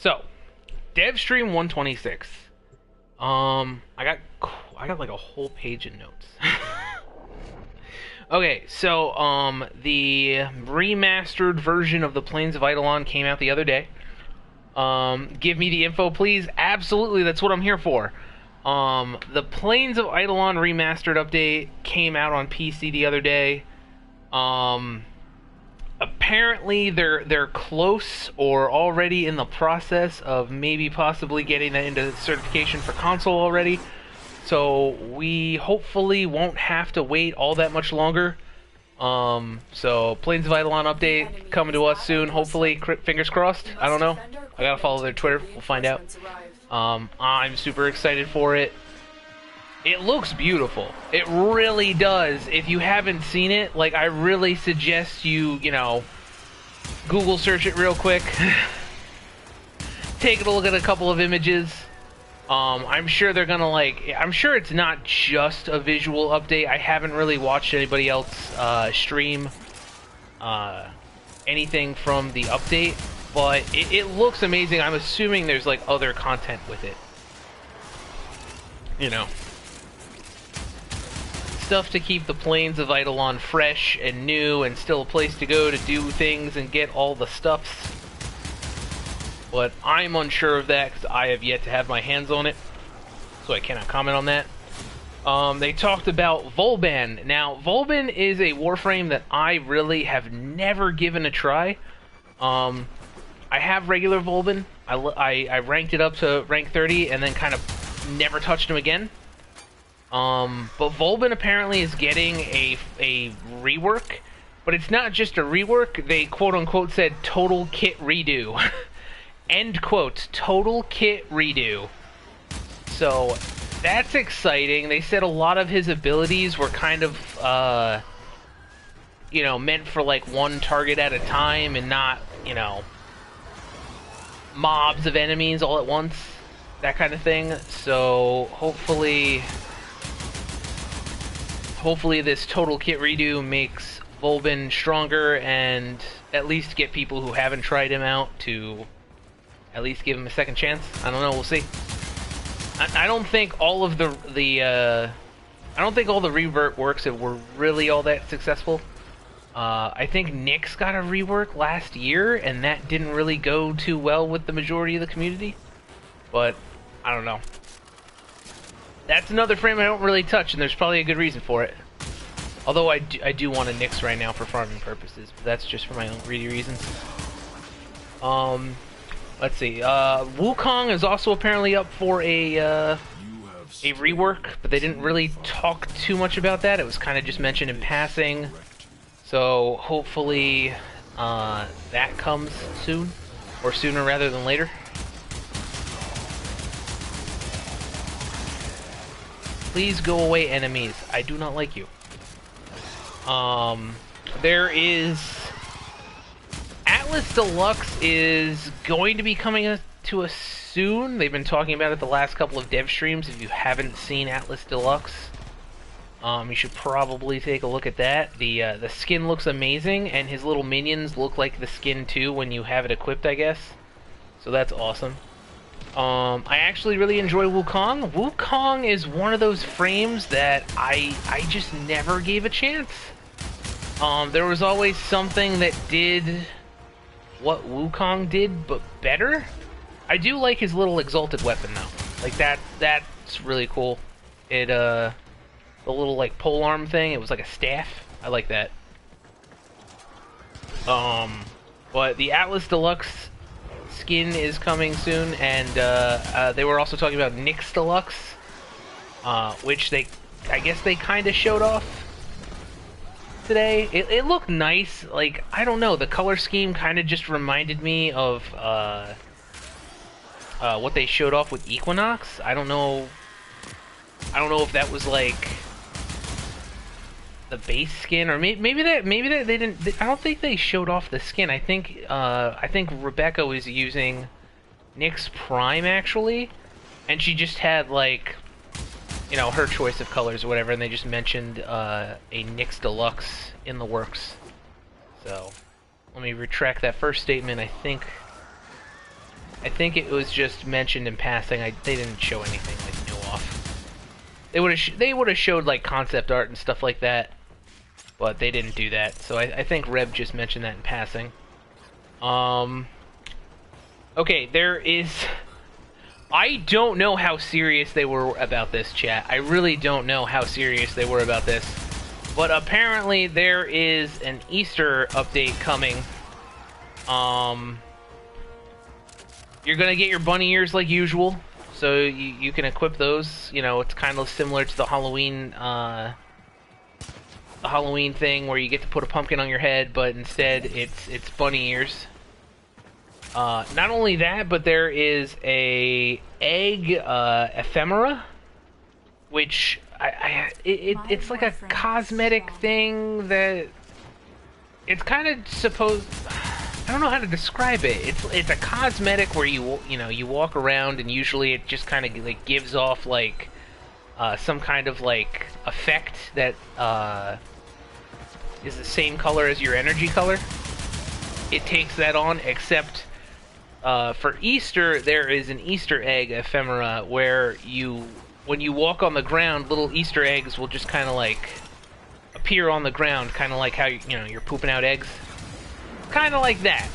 So, Devstream 126. I got like a whole page of notes. Okay, so the remastered version of the Plains of Eidolon came out the other day. Give me the info, please. Absolutely, that's what I'm here for. The Plains of Eidolon remastered update came out on PC the other day. Apparently they're close or already in the process of maybe possibly getting that into certification for console already. So we hopefully won't have to wait all that much longer. So Plains of Eidolon update coming to us soon. Hopefully, fingers crossed. I don't know. I gotta follow their Twitter. We'll find out. I'm super excited for it. It looks beautiful. It really does. If you haven't seen it, like, I really suggest you know, Google search it real quick. Take a look at a couple of images. I'm sure they're gonna, like, I'm sure it's not just a visual update. I haven't really watched anybody else stream anything from the update, but it looks amazing. I'm assuming there's, like, other content with it. You know. Stuff to keep the Plains of Eidolon fresh and new and still a place to go to do things and get all the stuffs. But I'm unsure of that because I have yet to have my hands on it, so I cannot comment on that. They talked about Volban. Now, Volban is a Warframe that I really have never given a try. I have regular Volban. I ranked it up to rank 30 and then kind of never touched him again. But Volban apparently is getting a rework, but it's not just a rework. They quote-unquote said total kit redo. End quote. Total kit redo. So, that's exciting. They said a lot of his abilities were kind of, you know, meant for, like, one target at a time and not, you know, mobs of enemies all at once. That kind of thing. So, hopefully this total kit redo makes Volban stronger and at least get people who haven't tried him out to at least give him a second chance. I don't know, we'll see. I don't think all of I don't think all the revert works were really all that successful. I think Nyx got a rework last year and that didn't really go too well with the majority of the community. But I don't know. That's another frame I don't really touch, and there's probably a good reason for it. Although I do want a Nyx right now for farming purposes, but that's just for my own greedy reasons. Let's see. Wukong is also apparently up for a rework, but they didn't really talk too much about that. It was kind of just mentioned in passing. So hopefully that comes soon, or sooner rather than later. Please go away, enemies. I do not like you. There is... Atlas Deluxe is going to be coming to us soon. They've been talking about it the last couple of dev streams. If you haven't seen Atlas Deluxe, you should probably take a look at that. The skin looks amazing, and his little minions look like the skin too when you have it equipped, I guess. So that's awesome. I actually really enjoy Wukong. Wukong is one of those frames that I just never gave a chance. There was always something that did what Wukong did, but better. I do like his little exalted weapon though. Like that's really cool. It the little like polearm thing, it was like a staff. I like that. But the Atlas Deluxe skin is coming soon, and they were also talking about Nyx Deluxe, which I guess they kind of showed off today. It looked nice. Like, I don't know, the color scheme kind of just reminded me of what they showed off with Equinox. I don't know if that was like the base skin, or maybe they didn't. I don't think they showed off the skin. I think Rebecca was using Nyx Prime actually, and she just had, like, you know, her choice of colors or whatever, and they just mentioned a Nyx Deluxe in the works. So let me retract that first statement. I think I think it was just mentioned in passing. They didn't show anything like new off. They would have showed like concept art and stuff like that, but they didn't do that. So I think Reb just mentioned that in passing. Okay, there is. I don't know how serious they were about this, chat. I really don't know how serious they were about this. But apparently there is an Easter update coming. You're gonna get your bunny ears like usual. So you can equip those. You know, it's kind of similar to the Halloween thing where you get to put a pumpkin on your head, but instead it's bunny ears. Not only that, but there is a egg ephemera, which it's like a cosmetic thing that it's kind of supposed. I don't know how to describe it. It's a cosmetic where you walk around and usually it just kind of like gives off like some kind of like effect that is the same color as your energy color. It takes that on, except for Easter, there is an Easter egg ephemera where when you walk on the ground, little Easter eggs will just kind of like appear on the ground, kind of like how you're pooping out eggs, kind of like that.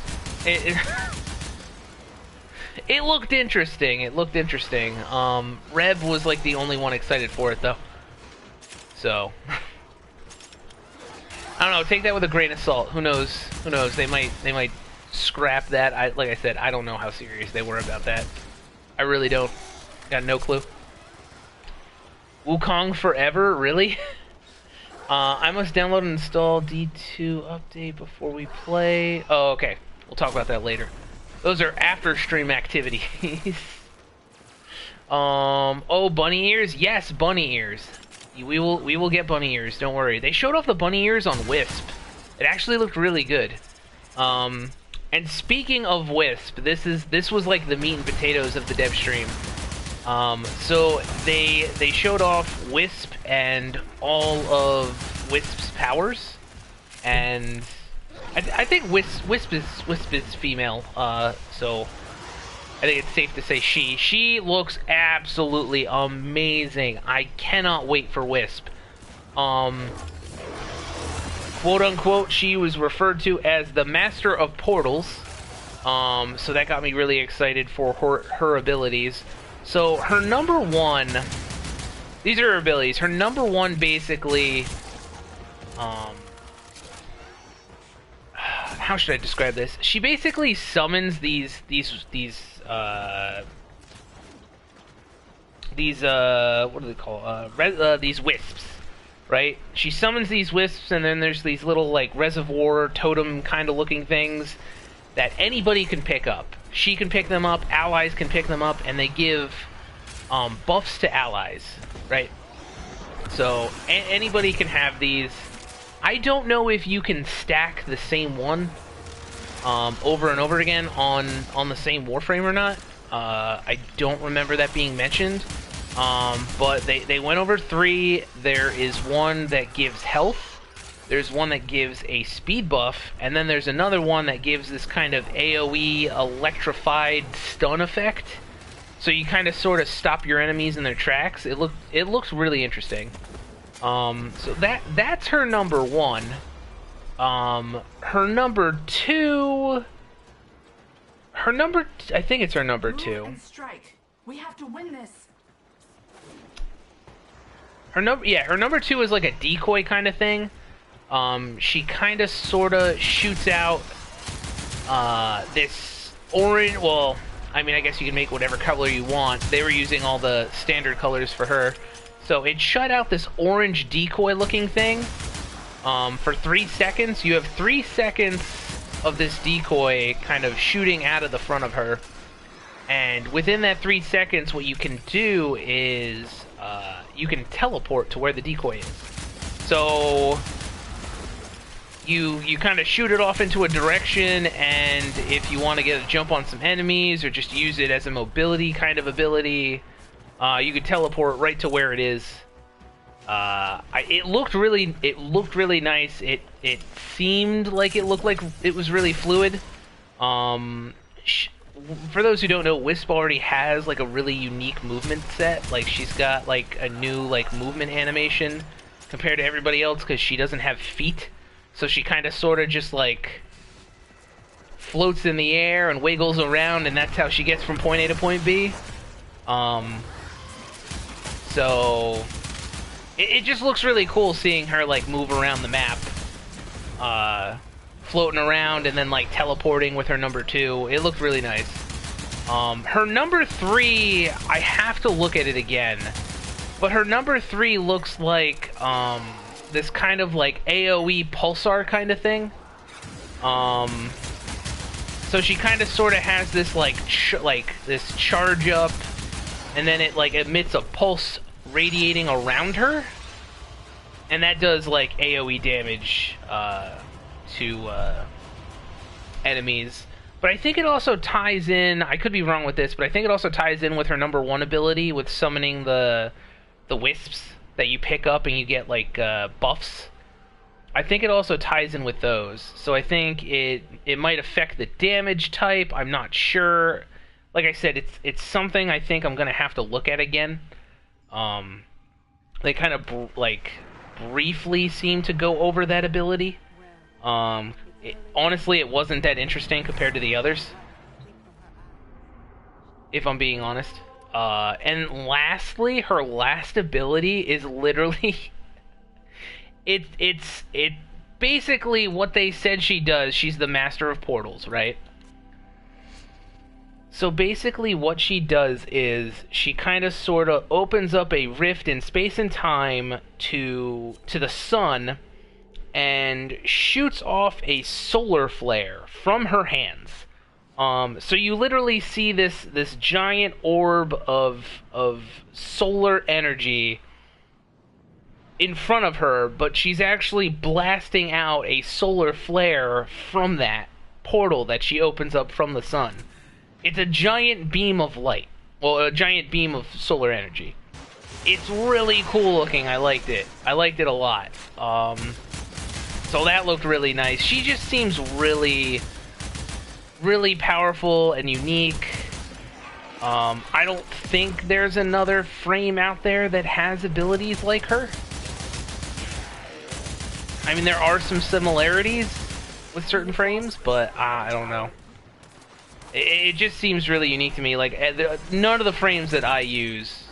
It looked interesting. It looked interesting. Reb was like the only one excited for it though, so I don't know. Take that with a grain of salt. Who knows? Who knows? They might scrap that. Like I said, I don't know how serious they were about that. I really don't. Got no clue. Wukong forever? Really? I must download and install D2 update before we play. Oh, okay. We'll talk about that later. Those are after stream activities. Oh, bunny ears? Yes, bunny ears. We will get bunny ears. Don't worry. They showed off the bunny ears on Wisp. It actually looked really good. And speaking of Wisp, this was like the meat and potatoes of the Devstream. So they showed off Wisp and all of Wisp's powers, and I think Wisp is female. So I think it's safe to say she looks absolutely amazing. I cannot wait for Wisp. Quote unquote, she was referred to as the Master of Portals. So that got me really excited for her abilities. So her number one, these are her abilities. Her number one basically, how should I describe this? She basically summons these what do they call, these wisps, right? She summons these wisps, and then there's these little like reservoir totem kind of looking things that anybody can pick up. She can pick them up, allies can pick them up, and they give buffs to allies, right? So anybody can have these. I don't know if you can stack the same one over and over again on the same Warframe or not. I don't remember that being mentioned. But they went over 3. There is one that gives health. There's one that gives a speed buff, and then there's another one that gives this kind of AoE electrified stun effect. So you kind of sort of stop your enemies in their tracks. It looks really interesting. So that's her number one. Her number two. I think it's her number two. We have to win this. Her number two is like a decoy kind of thing. She kind of sort of shoots out this orange. Well, I mean, I guess you can make whatever color you want. They were using all the standard colors for her. So it shot out this orange decoy-looking thing for 3 seconds. You have 3 seconds of this decoy kind of shooting out of the front of her. And within that 3 seconds, what you can do is you can teleport to where the decoy is. So you kind of shoot it off into a direction, and if you want to get a jump on some enemies or just use it as a mobility kind of ability, you could teleport right to where it is. It looked really nice. It seemed like it looked like it was really fluid. for those who don't know, Wisp already has like a really unique movement set. Like she's got like a new like movement animation compared to everybody else because she doesn't have feet. So she kind of sort of just like floats in the air and wiggles around, and that's how she gets from point A to point B. So it just looks really cool seeing her like move around the map, floating around and then like teleporting with her number 2. It looked really nice. Her number 3, I have to look at it again, but her number 3 looks like this kind of like AoE pulsar kind of thing. So she kind of sort of has this like this charge up, and then it like emits a pulse radiating around her, and that does like AoE damage to enemies. But I think it also ties in, I could be wrong with this, but I think it also ties in with her number 1 ability with summoning the wisps that you pick up and you get like buffs. I think it also ties in with those. So I think it might affect the damage type. I'm not sure. Like I said, it's something I think I'm going to have to look at again. They kind of briefly seem to go over that ability. Honestly, it wasn't that interesting compared to the others, if I'm being honest. And lastly, her last ability is literally it's basically what they said she does. She's the master of portals, right? So basically what she does is she kind of sort of opens up a rift in space and time to the sun and shoots off a solar flare from her hands. So you literally see this giant orb of solar energy in front of her, but she's actually blasting out a solar flare from that portal that she opens up from the sun. It's a giant beam of light. Well, a giant beam of solar energy. It's really cool looking. I liked it. I liked it a lot. So that looked really nice. She just seems really, really powerful and unique. I don't think there's another frame out there that has abilities like her. I mean, there are some similarities with certain frames, but I don't know. It just seems really unique to me. Like, none of the frames that I use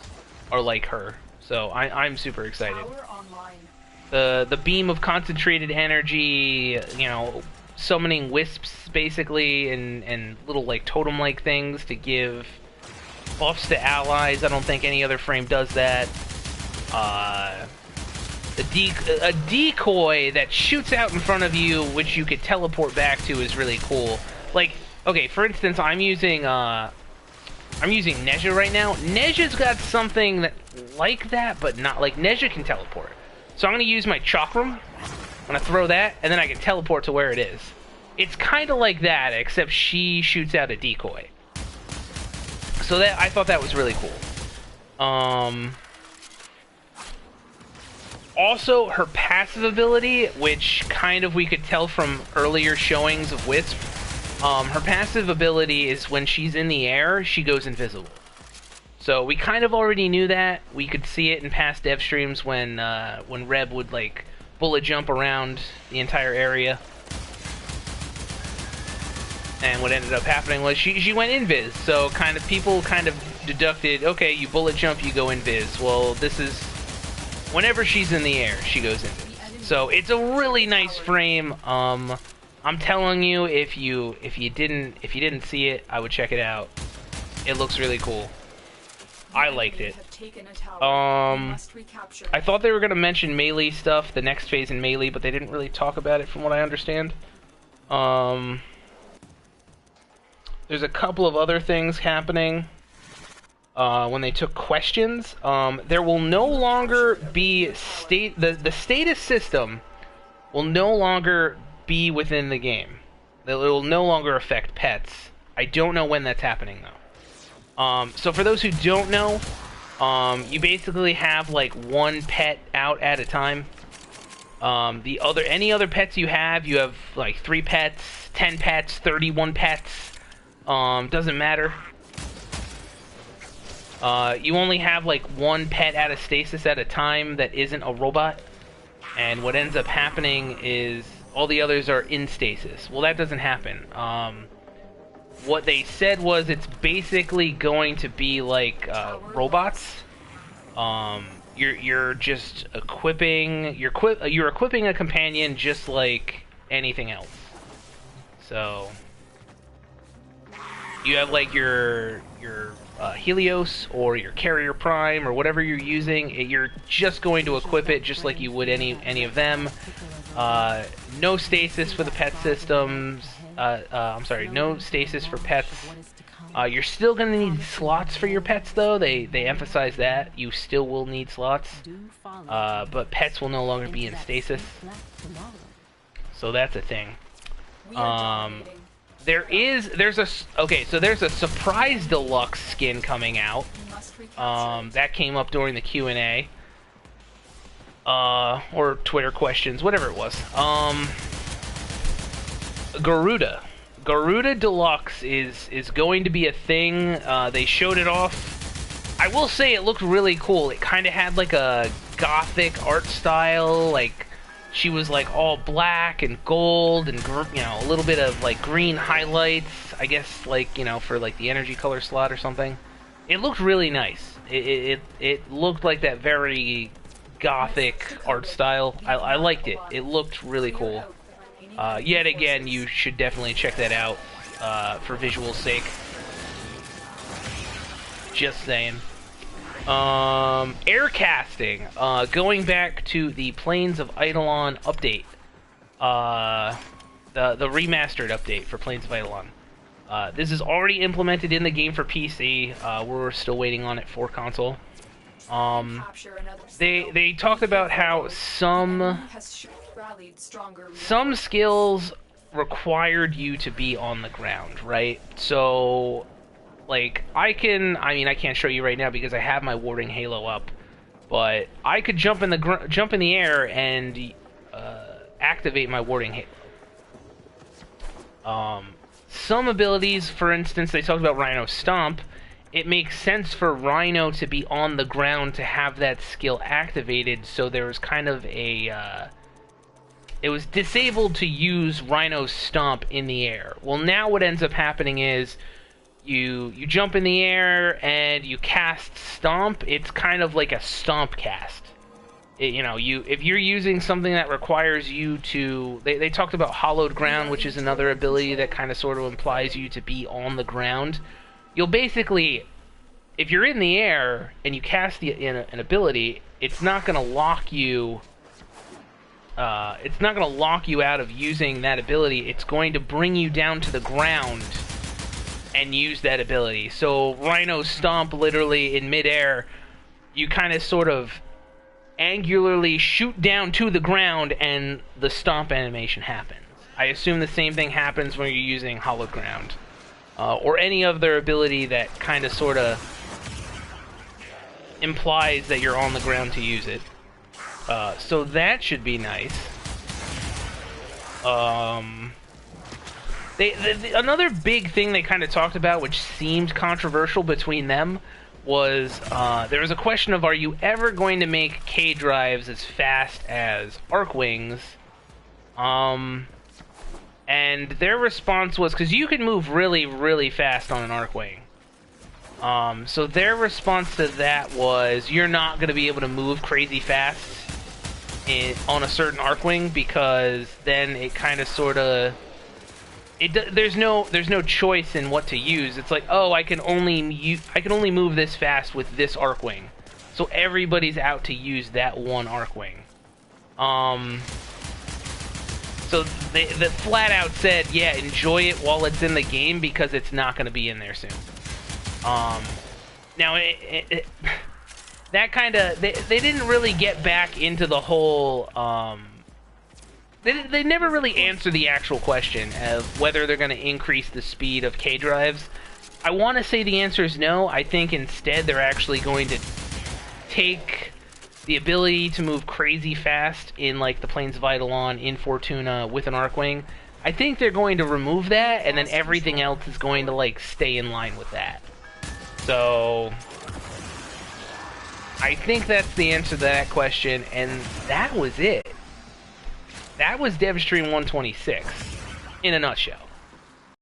are like her, so I'm super excited. The beam of concentrated energy, you know, summoning wisps basically, and little like totem-like things to give buffs to allies. I don't think any other frame does that. A decoy that shoots out in front of you, which you could teleport back to, is really cool. Like, okay, for instance, I'm using Nezha right now. Nezha's got something that like that, but not like Nezha can teleport. So I'm gonna use my chakram. I'm gonna throw that, and then I can teleport to where it is. It's kind of like that, except she shoots out a decoy. So that I thought that was really cool. Also, her passive ability, which kind of we could tell from earlier showings of Wisp, her passive ability is when she's in the air, she goes invisible. So we kind of already knew that. We could see it in past dev streams when Reb would like bullet jump around the entire area. And what ended up happening was she went invis. So people kind of deducted, okay, you bullet jump, you go invis. Well, this is whenever she's in the air, she goes invis. So it's a really nice frame. I'm telling you, if you didn't see it, I would check it out. It looks really cool. I liked it. I thought they were gonna mention melee stuff, the next phase in melee, but they didn't really talk about it from what I understand. There's a couple of other things happening. When they took questions, there will no longer be the status system will no longer be within the game. It will no longer affect pets. I don't know when that's happening though. So for those who don't know, you basically have like one pet out at a time. Any other pets you have like 3 pets, 10 pets, 31 pets. Doesn't matter. You only have like one pet out of stasis at a time that isn't a robot, and what ends up happening is all the others are in stasis. Well, that doesn't happen. What they said was it's basically going to be like robots. You're just equipping you're equipping a companion just like anything else. So you have like your Helios or your Carrier Prime or whatever you're using. You're just going to equip it just like you would any of them. No stasis for the pet systems. I'm sorry, no stasis for pets. You're still going to need slots for your pets, though. They emphasize that. You still will need slots. But pets will no longer be in stasis. So that's a thing. There's a surprise deluxe skin coming out. That came up during the Q&A. Or Twitter questions, whatever it was. Garuda Deluxe is going to be a thing. They showed it off. I will say it looked really cool. It kind of had like a gothic art style. Like she was like all black and gold and a little bit of like green highlights. I guess like for like the energy color slot or something. It looked really nice. It looked like that very gothic art style. I liked it. It looked really cool. Yet again, you should definitely check that out for visual sake. Just saying. Air casting. Going back to the Plains of Eidolon update. The remastered update for Plains of Eidolon. This is already implemented in the game for PC. We're still waiting on it for console. They talked about how some skills required you to be on the ground, right? So, like, I can't show you right now because I have my warding halo up, but I could jump in the air and activate my warding halo. Some abilities, for instance, they talked about Rhino Stomp. It makes sense for Rhino to be on the ground to have that skill activated, so there was kind of a it was disabled to use Rhino Stomp in the air. Well, now what ends up happening is you jump in the air and you cast Stomp. It's kind of like a Stomp cast. If you're using something that requires you to... They talked about Hollowed Ground, which is another ability that kind of sort of implies you to be on the ground. You'll basically... If you're in the air and you cast an ability, it's not going to lock you... it's not going to lock you out of using that ability. It's going to bring you down to the ground and use that ability. So Rhino Stomp, literally in midair, you kind of sort of angularly shoot down to the ground and the stomp animation happens. I assume the same thing happens when you're using Hollowed Ground. Or any other ability that kind of sort of implies that you're on the ground to use it. So that should be nice. Another big thing they kind of talked about, which seemed controversial between them, was there was a question of, are you ever going to make K-drives as fast as Arcwings? And their response was, because you can move really, really fast on an Arcwing. So their response to that was, you're not going to be able to move crazy fast on a certain Arcwing, because then it kind of sort of... There's no choice in what to use. It's like, oh, I can only move this fast with this Arcwing, so everybody's out to use that one Arcwing. So they flat out said, yeah, enjoy it while it's in the game because it's not going to be in there soon. Now that kind of they didn't really get back into the whole. They never really answer the actual question of whether they're going to increase the speed of K-drives. I want to say the answer is no. I think instead they're actually going to take the ability to move crazy fast in like the Plains of Eidolon in Fortuna with an Arcwing. I think they're going to remove that, and then everything else is going to, like, stay in line with that. So, I think that's the answer to that question, and that was it. That was Devstream 126, in a nutshell.